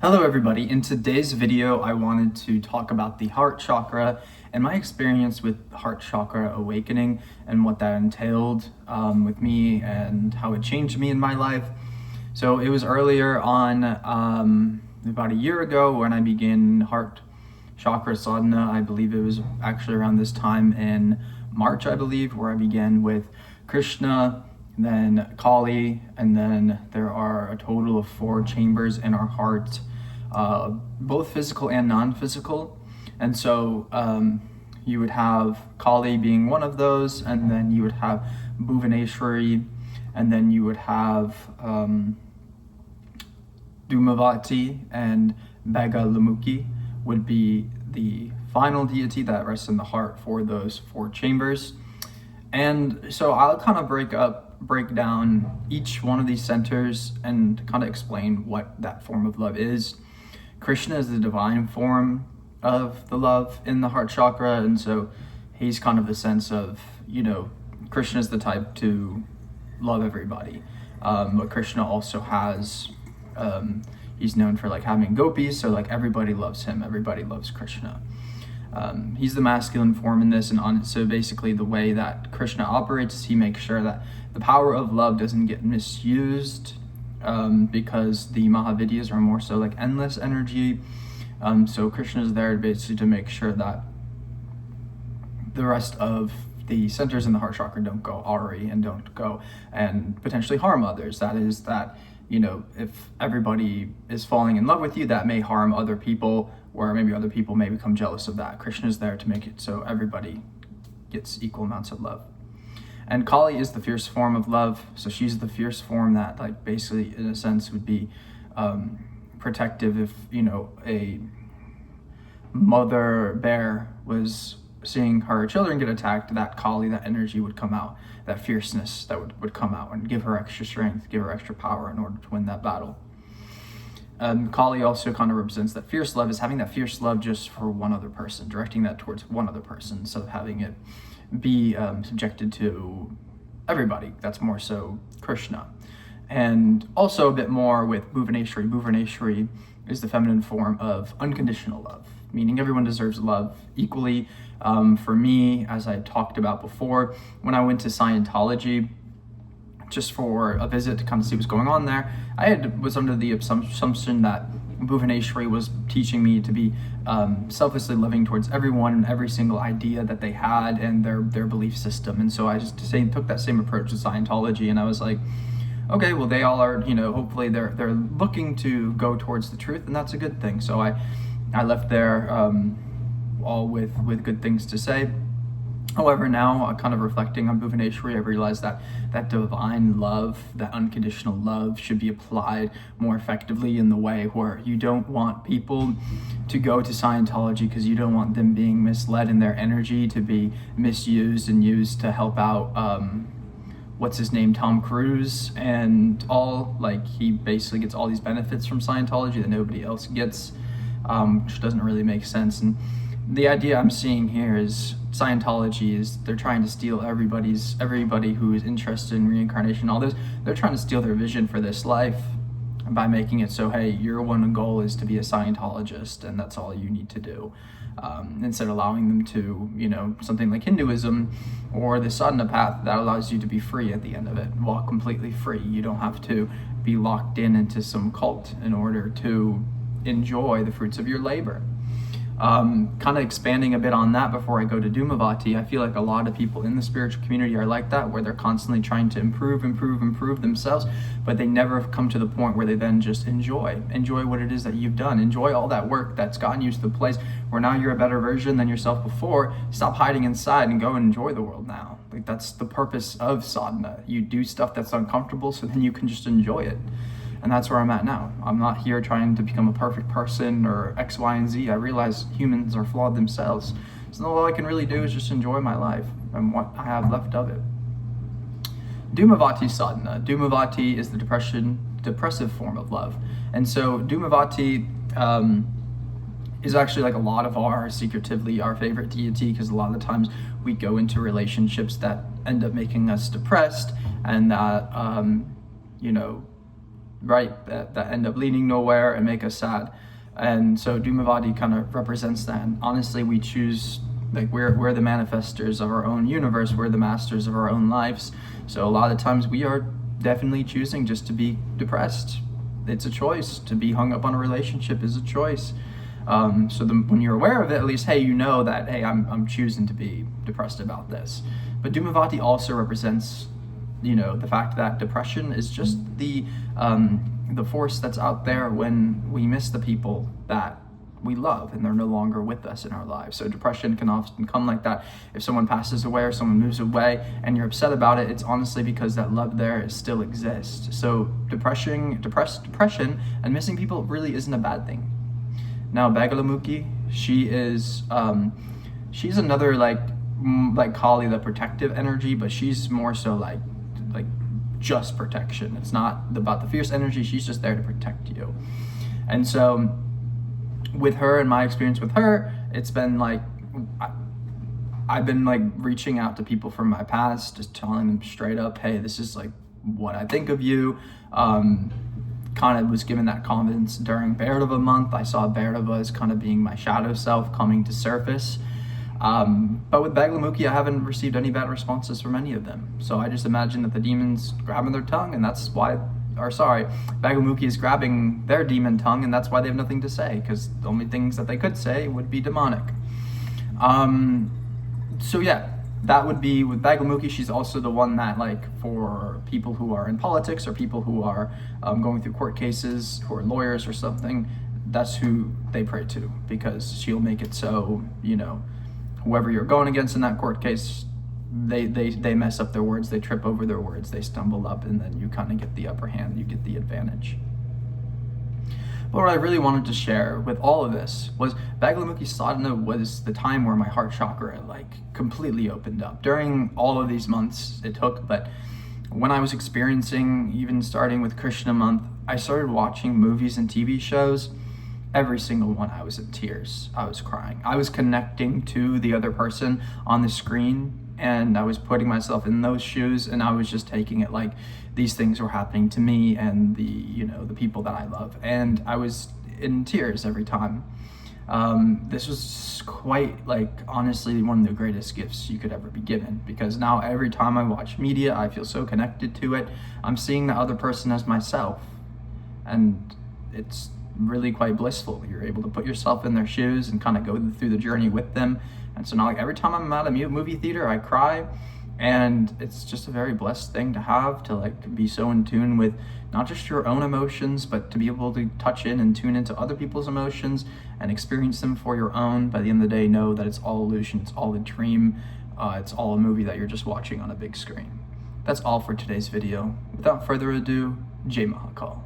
Hello everybody, in today's video I wanted to talk about the heart chakra and my experience with heart chakra awakening and what that entailed with me and how it changed me in my life. So it was earlier on, about a year ago, when I began heart chakra sadhana. I believe it was actually around this time in March, I believe, where I began with Krishna, then Kali, and then there are a total of 4 chambers in our heart, both physical and non-physical. And so you would have Kali being one of those, and then you would have Bhuvaneshwari, and then you would have Dhumavati, and Bagalamulkhi would be the final deity that rests in the heart for those 4 chambers. And so I'll kind of break down each one of these centers and kind of explain what that form of love is. Krishna is the divine form of the love in the heart chakra, and so he's kind of the sense of, Krishna is the type to love everybody. But Krishna also has, he's known for having gopis, so everybody loves him, everybody loves Krishna. He's the masculine form in this, and so basically the way that Krishna operates is he makes sure that the power of love doesn't get misused, because the Mahavidyas are more so endless energy. So Krishna is there basically to make sure that the rest of the centers in the heart chakra don't go awry and don't go and potentially harm others. That is that, if everybody is falling in love with you, that may harm other people, or maybe other people may become jealous of that. Krishna is there to make it so everybody gets equal amounts of love. And Kali is the fierce form of love, so she's the fierce form that basically in a sense would be protective. If a mother bear was seeing her children get attacked, that Kali, that energy would come out, that fierceness that would come out and give her extra strength, give her extra power in order to win that battle. Kali also kind of represents that fierce love, is having that fierce love just for one other person, directing that towards one other person instead of having it be subjected to everybody. That's more so Krishna. And also a bit more with Bhuvaneshwari. Bhuvaneshwari is the feminine form of unconditional love, meaning everyone deserves love equally. For me, as I talked about before, when I went to Scientology just for a visit to kind of see what's going on there, I was under the assumption that Bhuvaneshwari was teaching me to be selflessly loving towards everyone and every single idea that they had and their belief system. And so I just took that same approach to Scientology, and I was like, okay, well, they all are, hopefully they're looking to go towards the truth, and that's a good thing. So I left there all with good things to say. However, now kind of reflecting on Bhuvaneshwari, I realized that that divine love, that unconditional love, should be applied more effectively in the way where you don't want people to go to Scientology because you don't want them being misled in their energy to be misused and used to help out what's his name, Tom Cruise, and all. He basically gets all these benefits from Scientology that nobody else gets, which doesn't really make sense. And the idea I'm seeing here is Scientology is they're trying to steal everybody who is interested in reincarnation, all this. They're trying to steal their vision for this life by making it so, hey, your one goal is to be a Scientologist, and that's all you need to do. Instead of allowing them to, something like Hinduism or the sadhana path that allows you to be free at the end of it, walk completely free. You don't have to be locked into some cult in order to enjoy the fruits of your labor. Kind of expanding a bit on that before I go to Dhumavati, I feel like a lot of people in the spiritual community are like that, where they're constantly trying to improve themselves, but they never come to the point where they then just enjoy what it is that you've done, enjoy all that work that's gotten you to the place where now you're a better version than yourself before. Stop hiding inside and go and enjoy the world now. That's the purpose of sadhana. You do stuff that's uncomfortable so then you can just enjoy it. And that's where I'm at now. I'm not here trying to become a perfect person or X, Y, and Z. I realize humans are flawed themselves. So all I can really do is just enjoy my life and what I have left of it. Dhumavati sadhana. Dhumavati is the depressive form of love. And so Dhumavati is actually a lot of secretively our favorite deity, because a lot of the times we go into relationships that end up making us depressed, and that, right, that end up leading nowhere and make us sad. And so Dhumavati kind of represents that. And honestly, we choose, like, we're the manifestors of our own universe. We're the masters of our own lives. So a lot of times we are definitely choosing just to be depressed. It's a choice. To be hung up on a relationship is a choice. When you're aware of it, at least, hey, you know that, hey, I'm choosing to be depressed about this. But Dhumavati also represents, the fact that depression is just the force that's out there when we miss the people that we love and they're no longer with us in our lives. So depression can often come like that. If someone passes away or someone moves away and you're upset about it, it's honestly because that love there still exists. So depression and missing people really isn't a bad thing. Now Bagalamulkhi, she's another like Kali, the protective energy, but she's more so like just protection. It's not about the fierce energy. She's just there to protect you. And so with her and my experience with her, it's been like, I've been like reaching out to people from my past, just telling them straight up, hey, this is like what I think of you. Kind of was given that confidence during Bhairava month. I saw Bhairava as kind of being my shadow self coming to surface. But with Bagalamulkhi, I haven't received any bad responses from any of them. So I just imagine that the demon's grabbing their tongue, and that's why, Bagalamulkhi is grabbing their demon tongue, and that's why they have nothing to say, because the only things that they could say would be demonic. So yeah, that would be with Bagalamulkhi. She's also the one that, like, for people who are in politics or people who are going through court cases, who are lawyers or something, that's who they pray to, because she'll make it so, whoever you're going against in that court case, they mess up their words, they trip over their words, they stumble up, and then you kind of get the upper hand, you get the advantage. But what I really wanted to share with all of this was Bagalamulkhi sadhana was the time where my heart chakra completely opened up. During all of these months it took, but when I was experiencing, even starting with Krishna month, I started watching movies and TV shows. Every single one, I was in tears. I was crying. I was connecting to the other person on the screen, and I was putting myself in those shoes, and I was just taking it like these things were happening to me and the people that I love. And I was in tears every time. This was quite, honestly, one of the greatest gifts you could ever be given, because now every time I watch media, I feel so connected to it. I'm seeing the other person as myself, and it's really quite blissful. You're able to put yourself in their shoes and kind of go through the journey with them. And so now, every time I'm at a movie theater, I cry, and it's just a very blessed thing to have, to be so in tune with not just your own emotions, but to be able to touch in and tune into other people's emotions and experience them for your own. By the end of the day, know that it's all illusion, it's all a dream, it's all a movie that you're just watching on a big screen. That's all for today's video. Without further ado, Jai Mahakal.